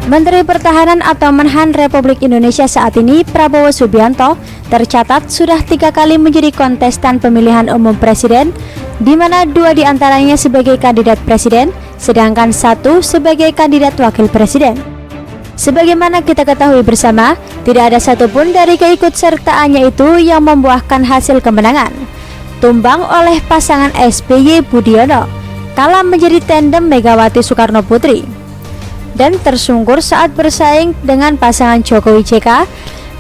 Menteri Pertahanan atau Menhan Republik Indonesia saat ini, Prabowo Subianto, tercatat sudah 3 kali menjadi kontestan pemilihan umum presiden, di mana 2 diantaranya sebagai kandidat presiden, sedangkan 1 sebagai kandidat wakil presiden. Sebagaimana kita ketahui bersama, tidak ada satupun dari keikutsertaannya itu yang membuahkan hasil kemenangan. Tumbang oleh pasangan SBY Budiono, kalah menjadi tandem Megawati Soekarno Putri, dan tersungkur saat bersaing dengan pasangan Jokowi JK,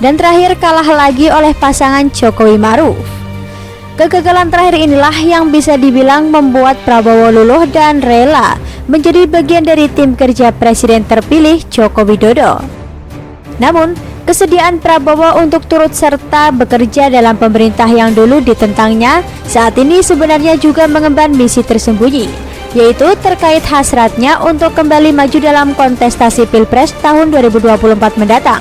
dan terakhir kalah lagi oleh pasangan Jokowi Maruf. Kegagalan terakhir inilah yang bisa dibilang membuat Prabowo luluh dan rela menjadi bagian dari tim kerja Presiden terpilih Joko Widodo. Namun, kesediaan Prabowo untuk turut serta bekerja dalam pemerintah yang dulu ditentangnya saat ini sebenarnya juga mengemban misi tersembunyi, yaitu terkait hasratnya untuk kembali maju dalam kontestasi Pilpres tahun 2024 mendatang.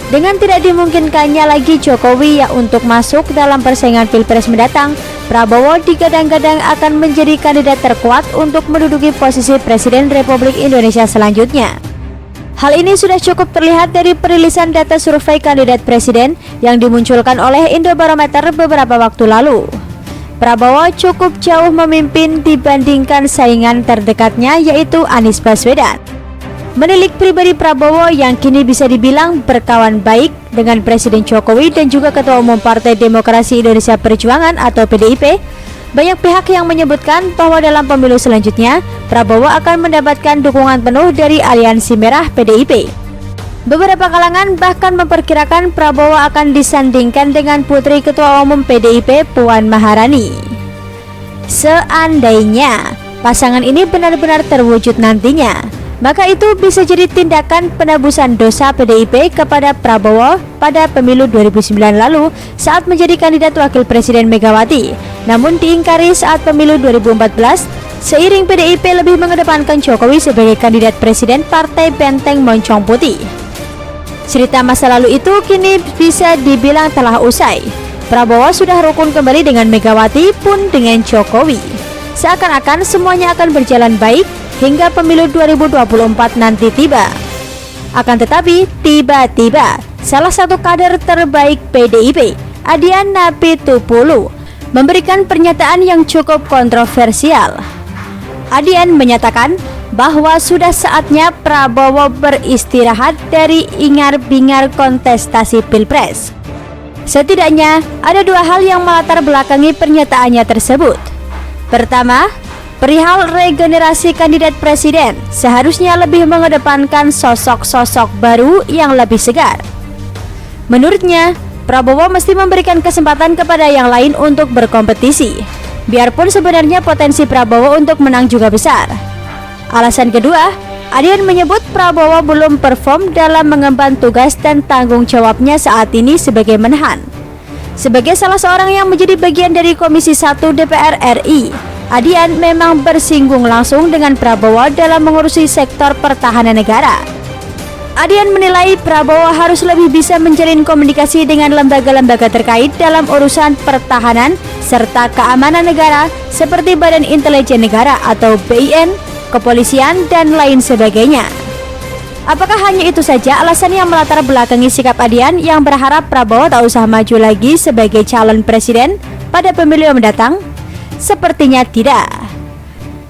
Dengan tidak dimungkinkannya lagi Jokowi untuk masuk dalam persaingan Pilpres mendatang, Prabowo digadang-gadang akan menjadi kandidat terkuat untuk menduduki posisi Presiden Republik Indonesia selanjutnya. Hal ini sudah cukup terlihat dari perilisan data survei kandidat presiden yang dimunculkan oleh Indobarometer beberapa waktu lalu. Prabowo cukup jauh memimpin dibandingkan saingan terdekatnya, yaitu Anies Baswedan. Menilik pribadi Prabowo yang kini bisa dibilang berkawan baik dengan Presiden Jokowi dan juga Ketua Umum Partai Demokrasi Indonesia Perjuangan atau PDIP, banyak pihak yang menyebutkan bahwa dalam pemilu selanjutnya, Prabowo akan mendapatkan dukungan penuh dari Aliansi Merah PDIP. Beberapa kalangan bahkan memperkirakan Prabowo akan disandingkan dengan Putri Ketua Umum PDIP Puan Maharani. Seandainya pasangan ini benar-benar terwujud nantinya, maka itu bisa jadi tindakan penebusan dosa PDIP kepada Prabowo pada pemilu 2009 lalu saat menjadi kandidat wakil presiden Megawati, namun diingkari saat pemilu 2014 seiring PDIP lebih mengedepankan Jokowi sebagai kandidat presiden Partai Benteng Moncong Putih. Cerita masa lalu itu kini bisa dibilang telah usai. Prabowo sudah rukun kembali dengan Megawati pun dengan Jokowi. Seakan-akan semuanya akan berjalan baik hingga pemilu 2024 nanti tiba. Akan tetapi, tiba-tiba salah satu kader terbaik PDIP, Adian Napitupulu, memberikan pernyataan yang cukup kontroversial. Adian menyatakan bahwa sudah saatnya Prabowo beristirahat dari ingar-bingar kontestasi Pilpres. Setidaknya ada 2 hal yang melatar belakangi pernyataannya tersebut. Pertama, perihal regenerasi kandidat presiden seharusnya lebih mengedepankan sosok-sosok baru yang lebih segar. Menurutnya, Prabowo mesti memberikan kesempatan kepada yang lain untuk berkompetisi, biarpun sebenarnya potensi Prabowo untuk menang juga besar. Alasan kedua, Adian menyebut Prabowo belum perform dalam mengemban tugas dan tanggung jawabnya saat ini sebagai Menhan. Sebagai salah seorang yang menjadi bagian dari Komisi 1 DPR RI, Adian memang bersinggung langsung dengan Prabowo dalam mengurusi sektor pertahanan negara. Adian menilai Prabowo harus lebih bisa menjalin komunikasi dengan lembaga-lembaga terkait dalam urusan pertahanan serta keamanan negara seperti Badan Intelijen Negara atau BIN, kepolisian, dan lain sebagainya. Apakah hanya itu saja alasan yang melatar belakangi sikap Adian yang berharap Prabowo tak usah maju lagi sebagai calon presiden pada pemilu yang mendatang? Sepertinya tidak.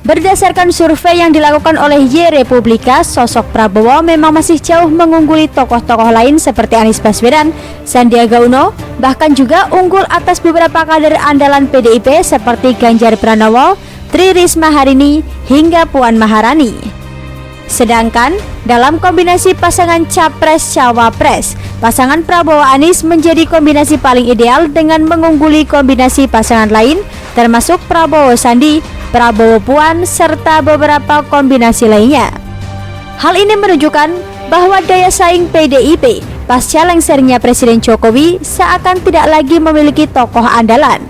Berdasarkan survei yang dilakukan oleh YRepublika, sosok Prabowo memang masih jauh mengungguli tokoh-tokoh lain seperti Anies Baswedan, Sandiaga Uno, bahkan juga unggul atas beberapa kader andalan PDIP seperti Ganjar Pranowo, Tri Risma Harini, hingga Puan Maharani. Sedangkan dalam kombinasi pasangan Capres-Cawapres, pasangan Prabowo-Anies menjadi kombinasi paling ideal dengan mengungguli kombinasi pasangan lain termasuk Prabowo-Sandi, Prabowo-Puan, serta beberapa kombinasi lainnya. Hal ini menunjukkan bahwa daya saing PDIP pasca lengsernya Presiden Jokowi seakan tidak lagi memiliki tokoh andalan.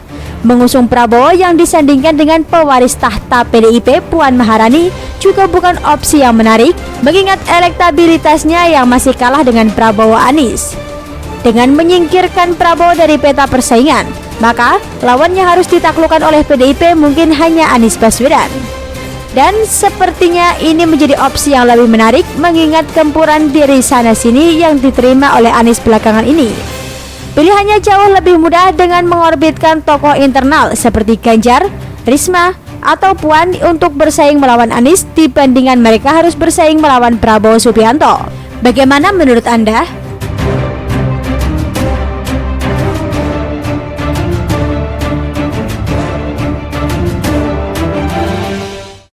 Mengusung Prabowo yang disandingkan dengan pewaris tahta PDIP Puan Maharani juga bukan opsi yang menarik mengingat elektabilitasnya yang masih kalah dengan Prabowo Anies. Dengan menyingkirkan Prabowo dari peta persaingan, maka lawan yang harus ditaklukkan oleh PDIP mungkin hanya Anies Baswedan. Dan sepertinya ini menjadi opsi yang lebih menarik mengingat gempuran diri sana-sini yang diterima oleh Anies belakangan ini. Pilihannya jauh lebih mudah dengan mengorbitkan tokoh internal seperti Ganjar, Risma, atau Puan untuk bersaing melawan Anies dibandingkan mereka harus bersaing melawan Prabowo Subianto. Bagaimana menurut Anda?